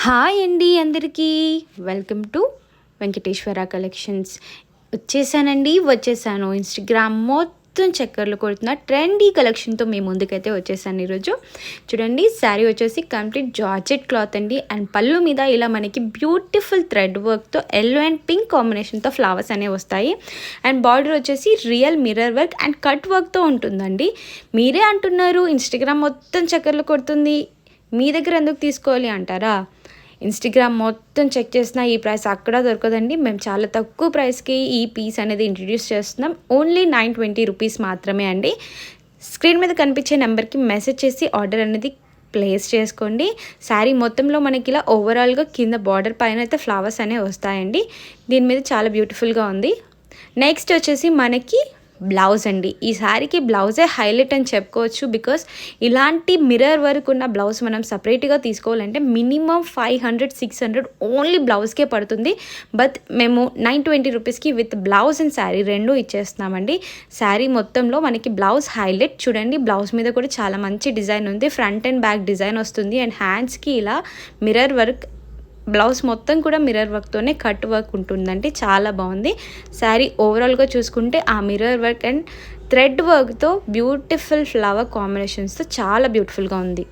Hi అండి అందరికీ welcome to Venkateswara collections. వచ్చేసాను ఇన్స్టాగ్రామ్ మొత్తం చక్కర్లు కొడుతున్న ట్రెండీ కలెక్షన్తో మీ ముందుకైతే వచ్చేసాను. ఈరోజు చూడండి, శారీ వచ్చేసి కంప్లీట్ జార్జెట్ క్లాత్ అండి. అండ్ పళ్ళు మీద ఇలా మనకి బ్యూటిఫుల్ థ్రెడ్ వర్క్తో ఎల్లో అండ్ పింక్ కాంబినేషన్తో ఫ్లవర్స్ అనేవి వస్తాయి. అండ్ బార్డర్ వచ్చేసి real mirror work and cut వర్క్తో ఉంటుందండి. మీరే అంటున్నారు ఇన్స్టాగ్రామ్ మొత్తం చక్కర్లు కొడుతుంది, మీ దగ్గర ఎందుకు తీసుకోవాలి అంటారా? ఇన్స్టాగ్రామ్ మొత్తం చెక్ చేసిన ఈ ప్రైస్ అక్కడ దొరకదండి. మేము చాలా తక్కువ ప్రైస్కి ఈ పీస్ అనేది ఇంట్రడ్యూస్ చేస్తున్నాం. ఓన్లీ 920 రూపీస్ మాత్రమే అండి. స్క్రీన్ మీద కనిపించే నెంబర్కి మెసేజ్ చేసి ఆర్డర్ అనేది ప్లేస్ చేసుకోండి. శారీ మొత్తంలో మనకి ఇలా ఓవరాల్గా కింద బార్డర్ పైన అయితే ఫ్లవర్స్ అనేవి వస్తాయండి. దీని మీద చాలా బ్యూటిఫుల్గా ఉంది. నెక్స్ట్ వచ్చేసి మనకి బ్లౌజ్ అండి. ఈ శారీకి బ్లౌజే హైలైట్ అని చెప్పుకోవచ్చు. బికాస్ ఇలాంటి మిర్రర్ వర్క్ ఉన్న బ్లౌజ్ మనం సపరేట్గా తీసుకోవాలంటే మినిమం 500-600 ఓన్లీ బ్లౌజ్కే పడుతుంది. బట్ మేము 920 రూపీస్కి విత్ బ్లౌజ్ అండ్ శారీ రెండు ఇచ్చేస్తున్నామండి. శారీ మొత్తంలో మనకి బ్లౌజ్ హైలైట్ చూడండి. బ్లౌజ్ మీద కూడా చాలా మంచి డిజైన్ ఉంది. ఫ్రంట్ అండ్ బ్యాక్ డిజైన్ వస్తుంది. అండ్ హ్యాండ్స్కి ఇలా మిర్రర్ వర్క్, బ్లౌజ్ మొత్తం కూడా మిర్రర్ వర్క్తోనే కట్ వర్క్ ఉంటుందండి. చాలా బాగుంది. శారీ ఓవరాల్గా చూసుకుంటే ఆ మిర్రర్ వర్క్ అండ్ థ్రెడ్ వర్క్తో బ్యూటిఫుల్ ఫ్లవర్ కాంబినేషన్స్తో చాలా బ్యూటిఫుల్గా ఉంది.